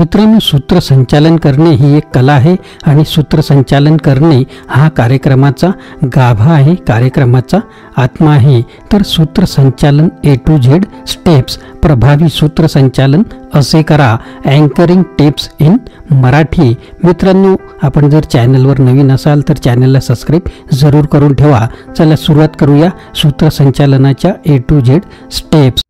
मित्रांनो, सूत्रसंचालन करणे ही एक कला आहे आणि सूत्रसंचालन करणे हा कार्यक्रमाचा गाभा आहे, कार्यक्रमाचा आत्मा आहे। तर सूत्रसंचालन A to Z स्टेप्स, प्रभावी सूत्रसंचालन असे करा, अँकरिंग टिप्स इन मराठी। मित्रांनो, आपण जर चॅनलवर नवीन असाल तर चॅनलला सबस्क्राईब जरूर करून ठेवा। चला सुरुवात करूया सूत्रसंचालनाच्या A to Z स्टेप्स।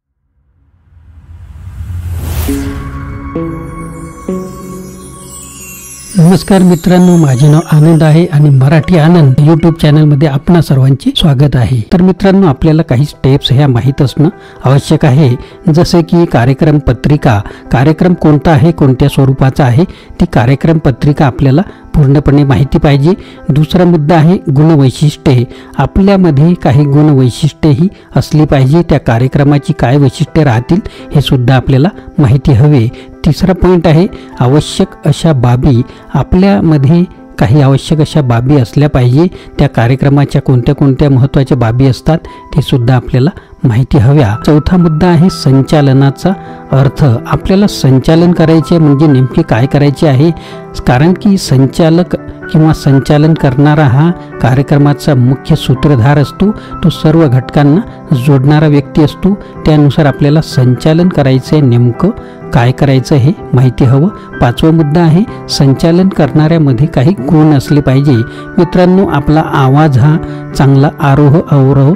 नमस्कार मित्रांनो, माझे नाव आनंद आहे आणि मराठी आनंद यूट्यूब चॅनलमध्ये आपणा सर्वांचे स्वागत आहे। तर मित्रांनो, आपल्याला काही स्टेप्स ह्या माहीत असणं आवश्यक आहे, जसे की कार्यक्रम पत्रिका, कार्यक्रम कोणता आहे, कोणत्या स्वरूपाचा आहे, ती कार्यक्रम पत्रिका आपल्याला पूर्णपणे माहिती पाहिजे। दुसरा मुद्दा आहे गुणवैशिष्ट्ये, आपल्यामध्ये काही गुणवैशिष्ट्ये ही असली पाहिजे, त्या कार्यक्रमाची काय वैशिष्ट्ये राहतील हे सुद्धा आपल्याला माहिती हवे। तिसरा पॉईंट आहे आवश्यक अशा बाबी, आपल्यामध्ये काही आवश्यक अशा बाबी असल्या पाहिजे, त्या कार्यक्रमाच्या कोणत्या कोणत्या महत्त्वाच्या बाबी असतात ते सुद्धा आपल्याला माहिती हव्या। चौथा मुद्दा आहे संचालनाचा अर्थ, आपल्याला संचालन करायचे म्हणजे नेमके काय करायचे आहे, कारण की संचालक किंवा संचालन करणारा हा कार्यक्रमाचा मुख्य सूत्रधार असतो, तो सर्व घटकांना जोडणारा व्यक्ती असतो। त्यानुसार आपल्याला संचालन करायचे, नेमकं काय करायचं हे माहिती हवं। पाचवा मुद्दा आहे संचालन करणाऱ्यामध्ये काही गुण असले पाहिजे। मित्रांनो, आपला आवाज हा चांगला आरोह अवरोह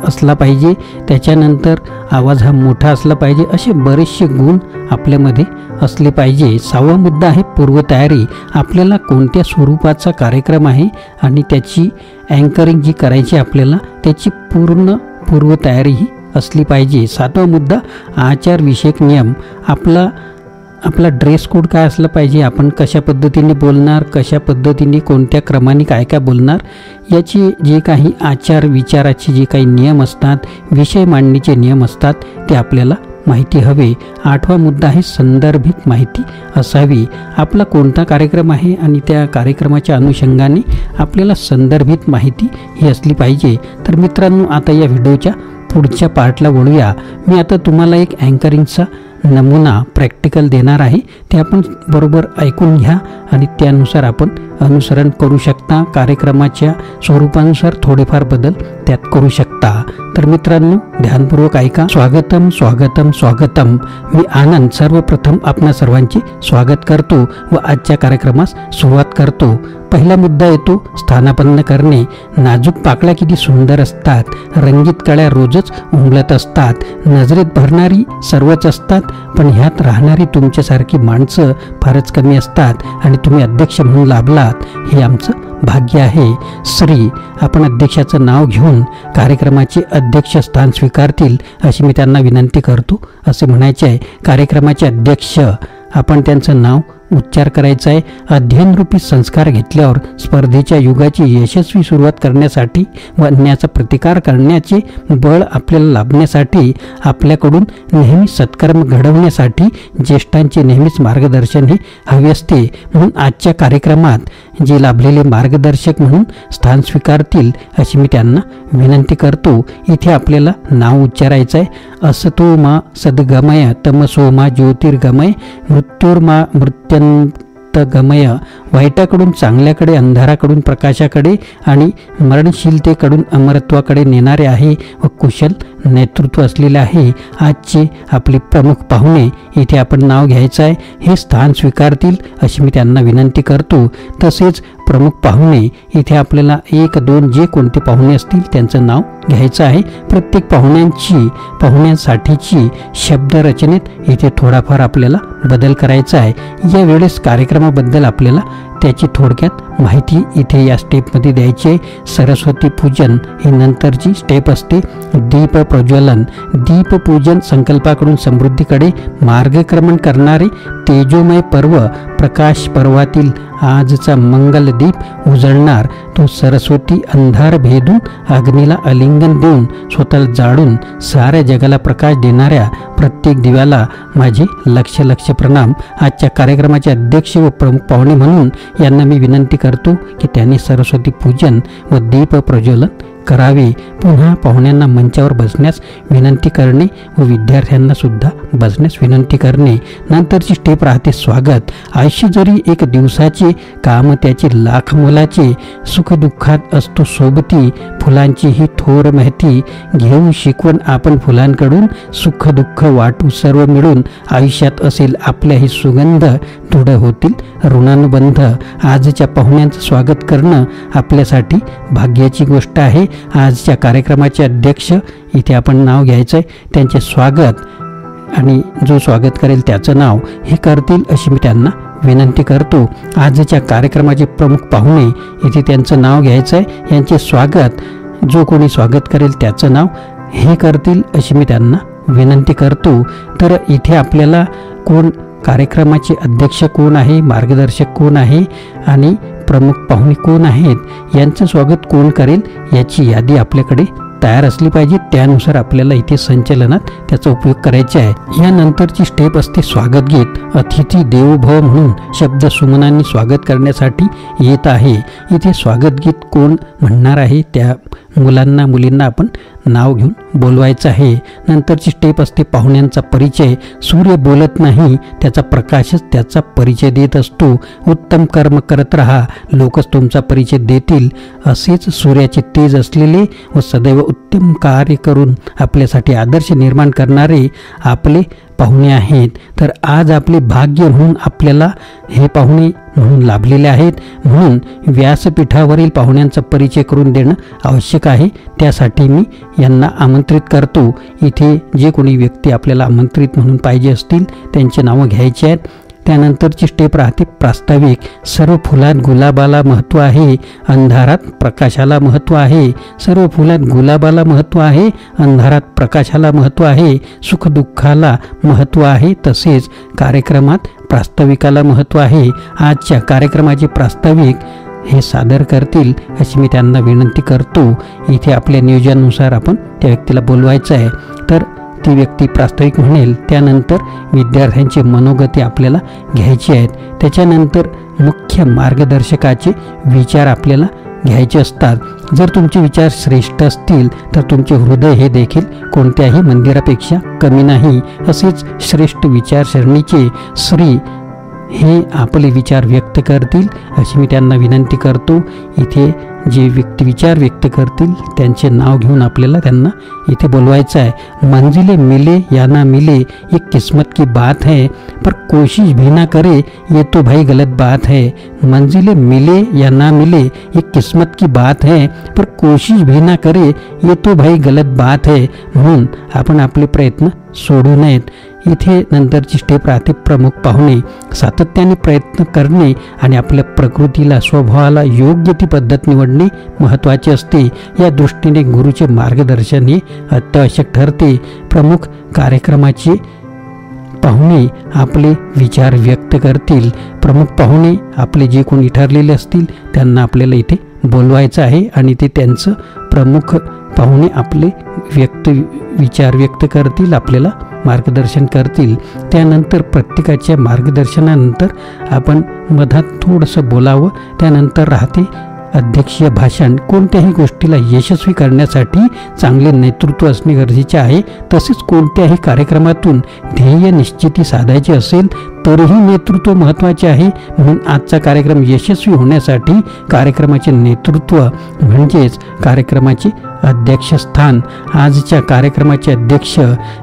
असला पाहिजे, त्याच्यानंतर आवाज हा मोठा असला पाहिजे, असे बरेचसे गुण आपल्यामध्ये असले पाहिजे। सहावा मुद्दा आहे पूर्वतयारी, आपल्याला कोणत्या स्वरूपाचा कार्यक्रम आहे आणि त्याची अँकरिंग जी करायची आपल्याला त्याची पूर्ण पूर्वतयारी ही असली पाहिजे। सातवा मुद्दा आचारविषयक नियम, आपला ड्रेस कोड काय असला पाहिजे, आपण कशा पद्धतीने बोलणार, कशा पद्धतीने कोणत्या क्रमाने काय काय बोलणार, याची जे काही आचार विचाराचे जे काही नियम असतात, विषय मांडणीचे नियम असतात ते आपल्याला माहिती हवे। आठवा मुद्दा आहे संदर्भित माहिती असावी, आपला कोणता कार्यक्रम आहे आणि त्या कार्यक्रमाच्या अनुषंगाने आपल्याला संदर्भित माहिती ही असली पाहिजे। तर मित्रांनो, आता या व्हिडिओच्या पुढच्या पार्टला वळूया। मी आता तुम्हाला एक अँकरिंगचा नमुना प्रॅक्टिकल देणार आहे, ते आपण बरोबर ऐकून घ्या आणि त्यानुसार आपण अनुसरण करू शकता, कार्यक्रमाच्या स्वरूपानुसार थोडेफार बदल त्यात करू शकता। तर मित्रांनो, ध्यानपूर्वक ऐका। स्वागतम स्वागतम स्वागतम, मी आनंद सर्वप्रथम आपणा सर्वांचे स्वागत करतो व आजच्या कार्यक्रमास सुरुवात करतो। पहिला मुद्दा येतो स्थानापन्न करणे, नाजूक पाकळ्या किती सुंदर असतात, रंगीत कळ्या रोजच उमलत असतात, नजरेत भरणारी सर्वच असतात, पण ह्यात राहणारी तुमच्यासारखी माणसं फारच कमी असतात आणि तुम्ही अध्यक्ष म्हणून लाभलात हे आमचं भाग्य आहे। श्री, आपण अध्यक्षाचं नाव घेऊन कार्यक्रमाचे अध्यक्ष स्थान स्वीकारतील अशी मी त्यांना विनंती करतो असे म्हणायचे आहे। कार्यक्रमाचे अध्यक्ष, आपण त्यांचं नाव उच्चार करायचा आहे। अध्ययनरूपी संस्कार घेतल्यावर स्पर्धेच्या युगाची यशस्वी सुरुवात करण्यासाठी व अन्यायाचा प्रतिकार करण्याचे बळ आपल्याला लाभण्यासाठी, आपल्याकडून नेहमी सत्कर्म घडवण्यासाठी ज्येष्ठांचे नेहमीच मार्गदर्शन हे हवे असते, म्हणून आजच्या कार्यक्रमात जे लाभलेले मार्गदर्शक म्हणून स्थान स्वीकारतील अशी मी त्यांना विनंती करतो। इथे आपल्याला नाव उच्चारायचं आहे। असतो मा सद्गमय, तमसो मा ज्योतिर्गमय, मृत्युर्मा मृत्यंतगमय, वाईटाकडून चांगल्याकडे, अंधाराकडून प्रकाशाकडे आणि मरणशीलतेकडून अमरत्वाकडे नेणारे आहे व कुशल नेतृत्व असलेले आहे। आजचे आपले प्रमुख पाहुणे, इथे आपण नाव घ्यायचं आहे, हे स्थान स्वीकारतील अशी मी त्यांना विनंती करतो। तसेच प्रमुख पाहुणे, इथे आपल्याला 1 2 जे कोणते पाहुणे असतील त्यांचं नाव घ्यायचं आहे। प्रत्येक पाहुण्यांसाठीची शब्दरचनेत इथे थोडाफार आपल्याला बदल करायचा आहे। या वेळेस कार्यक्रमाबद्दल आपल्याला त्याची थोडक्यात माहिती इथे या स्टेपमध्ये द्यायची आहे। सरस्वती पूजन ही नंतरची स्टेप असते। दीप प्रज्वलन, दीपपूजन संकल्पाकडून समृद्धीकडे मार्गक्रमण करणारे तेजोमय पर्व, प्रकाश पर्वातील आजचा मंगलदीप उजळणार, तो सरस्वती अंधार भेदून अग्नीला आलिंगन देऊन स्वतःला जाळून साऱ्या जगाला प्रकाश देणाऱ्या प्रत्येक दिव्याला माझे लक्ष प्रणाम। आजच्या कार्यक्रमाचे अध्यक्ष व प्रमुख पाहुणे म्हणून यांना मी विनंती करतो की त्यांनी सरस्वती पूजन व दीप प्रज्वलन करावे, पुन्हा पाहुण्यांना मंचावर बसण्यास विनंती करणे व विद्यार्थ्यांना सुद्धा बसण्यास विनंती करणे. नंतरची स्टेप राहते स्वागत. आयुष्य जरी एक दिवसाचे, काम त्याचे लाख मोलाचे, सुखदुःखात असतो सोबती, फुलांची ही थोर माहिती घेऊन शिकवण आपण फुलांकडून, सुख दुःख वाटू सर्व मिळून, आयुष्यात असेल आपल्याही सुगंध, दृढ होतील ऋणानुबंध. आजच्या पाहुण्यांचं स्वागत करणं आपल्यासाठी भाग्याची गोष्ट आहे. आजच्या कार्यक्रमाचे अध्यक्ष इथे आपण नाव घ्यायचं आहे, त्यांचे स्वागत आणि जो स्वागत करेल त्याचं नाव हे करतील अशी मी त्यांना विनंती करतो. आजच्या कार्यक्रमाचे प्रमुख पाहुणे इथे त्यांचं नाव घ्यायचं आहे, यांचे स्वागत, जो कोणी स्वागत करेल त्याचं नाव हे करतील अशी मी त्यांना विनंती करतो. तर इथे आपल्याला कोण, कार्यक्रमाचे अध्यक्ष कोण आहे, मार्गदर्शक कोण आहे आणि प्रमुख पाहुणे कोण आहेत, यांचं स्वागत कोण करेल याची यादी आपल्याकडे तयार असली पाहिजे. त्यानुसार आपल्याला इथे संचलनात त्याचा उपयोग करायचा आहे. यानंतरची स्टेप असते स्वागत गीत. अतिथी देवो भव म्हणून शब्द सुमनांनी स्वागत करण्यासाठी येत आहे. इथे स्वागत गीत कोण म्हणणार आहे त्या मुलांना मुलींना आपण नाव घेऊन बोलवायचं आहे. नंतरची स्टेप असते पाहुण्यांचा परिचय. सूर्य बोलत नाही, त्याचा प्रकाशच त्याचा परिचय देत असतो. उत्तम कर्म करत राहा, लोकच तुमचा परिचय देतील. असेच सूर्याचे तेज असलेले व सदैव उत्तम कार्य करून आपल्यासाठी आदर्श निर्माण करणारे आपले पाहुणे आहेत. तर आज आपले भाग्य म्हणून आपल्याला हे पाहुणे म्हणून लाभलेले आहेत. म्हणून व्यासपीठावरील पाहुण्यांचा परिचय करून देणं आवश्यक आहे. त्यासाठी मी यांना आमंत्रित करतो. इथे जे कोणी व्यक्ती आपल्याला आमंत्रित म्हणून पाहिजे असतील त्यांची नावं घ्यायची आहेत. त्यानंतरची स्टेप राहते प्रास्ताविक. सर्व फुलात गुलाबाला महत्त्व आहे, अंधारात प्रकाशाला महत्त्व आहे. सर्व फुलात गुलाबाला महत्त्व आहे, अंधारात प्रकाशाला महत्त्व आहे. सुखदुःखाला महत्त्व आहे, तसेच कार्यक्रमात प्रास्ताविकाला महत्त्व आहे. आजच्या कार्यक्रमाचे प्रास्ताविक हे सादर करतील अशी मी त्यांना विनंती करतो. इथे आपल्या नियोजनानुसार आपण त्या व्यक्तीला बोलवायचं आहे. तर ती व्यक्ती प्रास्ताविक म्हणेल. त्यानंतर विद्यार्थ्यांची मनोगती आपल्याला घ्यायची आहेत. त्याच्यानंतर मुख्य मार्गदर्शकाचे विचार आपल्याला घ्यायचे असतात. जर तुमचे विचार श्रेष्ठ असतील तर तुमचे हृदय हे देखील कोणत्याही मंदिरापेक्षा कमी नाही. असेच श्रेष्ठ विचारसरणीचे श्री हे आपले विचार व्यक्त करतील अशी मी त्यांना विनंती करतो. इथे जे व्यक्ती विचार व्यक्त करतील त्यांचे नाव घेऊन आपल्याला त्यांना इथे बोलवायचं आहे. मंजिले मिले या ना मिले ये किस्मत की बात है, पर कोशिश भी ना करे ये तो भाई गलत बात है. मंजिले मिले या ना मिले ये किस्मत की बात है, पर कोशिश भी ना करे ये तो भाई गलत बात है. म्हणून आपण आपले प्रयत्न सोडू नयेत. इथे नंतरची स्टेप राहते प्रमुख पाहुणे. सातत्याने प्रयत्न करणे आणि आपल्या प्रकृतीला स्वभावाला योग्य ती पद्धत निवडणे महत्त्वाचे असते. या दृष्टीने गुरुचे मार्गदर्शन हे अत्यावश्यक ठरते. प्रमुख कार्यक्रमाचे पाहुणे आपले विचार व्यक्त करतील. प्रमुख पाहुणे आपले जे कोणी ठरलेले असतील त्यांना आपल्याला इथे बोलवायचं आहे आणि ते त्यांचं प्रमुख पाहुणे आपले विचार व्यक्त करतील, आपल्याला मार्गदर्शन करतील. त्यानंतर प्रत्येकाच्या मार्गदर्शनानंतर आपण मधात थोडंसं बोलावं. त्यानंतर राहते अध्यक्षीय भाषण. कोणत्याही गोष्टीला यशस्वी करण्यासाठी चांगले नेतृत्व असणे गरजेचे आहे. तसेच कोणत्याही कार्यक्रमातून ध्येय निश्चिती साधायची असेल तरीही नेतृत्व महत्त्वाचे आहे. म्हणून आजचा कार्यक्रम यशस्वी होण्यासाठी कार्यक्रमाचे नेतृत्व म्हणजेच कार्यक्रमाचे अध्यक्षस्थान. आजच्या कार्यक्रमाचे अध्यक्ष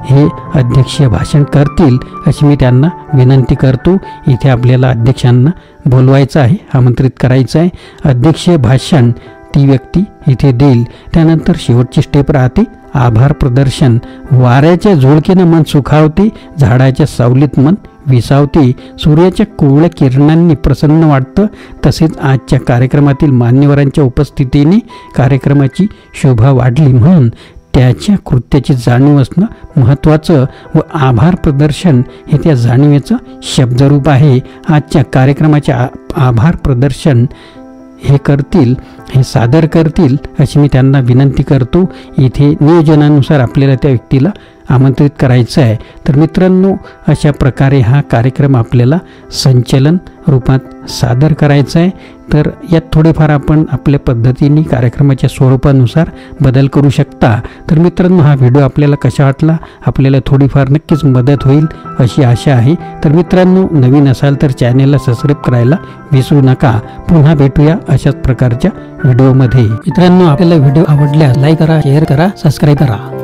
हे अध्यक्षीय भाषण करतील अशी मी त्यांना विनंती करतो. इथे आपल्याला अध्यक्षांना बोलवायचं आहे, आमंत्रित करायचं आहे. अध्यक्षीय भाषण ती व्यक्ती इथे देईल. त्यानंतर शेवटची स्टेप राहते आभार प्रदर्शन. वाऱ्याच्या झुळकेनं मन सुखावते, झाडाच्या सावलीत मन विसावते, सूर्याच्या कोवळ्या किरणांनी प्रसन्न वाटतं. तसेच आजच्या कार्यक्रमातील मान्यवरांच्या उपस्थितीने कार्यक्रमाची शोभा वाढली. म्हणून त्याच्या कृत्याची जाणीव असणं महत्त्वाचं व आभार प्रदर्शन हे त्या जाणीवेचं शब्दरूप आहे. आजच्या कार्यक्रमाचे आभार प्रदर्शन हे करतील, हे सादर करतील अशी मी त्यांना विनंती करतो. इथे नियोजनानुसार आपल्याला त्या व्यक्तीला आमंत्रित करायचं आहे. तर मित्रांनो, अशा प्रकारे हा कार्यक्रम आपल्याला संचलन रूपात सादर करायचा आहे. तर यात थोडेफार आपण आपल्या पद्धतीने कार्यक्रमाच्या स्वरूपानुसार बदल करू शकता. तर मित्रांनो, हा व्हिडिओ आपल्याला कसा वाटला, आपल्याला थोडीफार नक्कीच मदत होईल अशी आशा आहे. तर मित्रांनो, नवीन असाल तर चॅनेलला सबस्क्राईब करायला विसरू नका. पुन्हा भेटूया अशाच प्रकारच्या व्हिडिओमध्ये. मित्रांनो, आपल्याला व्हिडिओ आवडल्यास लाईक करा, शेअर करा, सबस्क्राईब करा.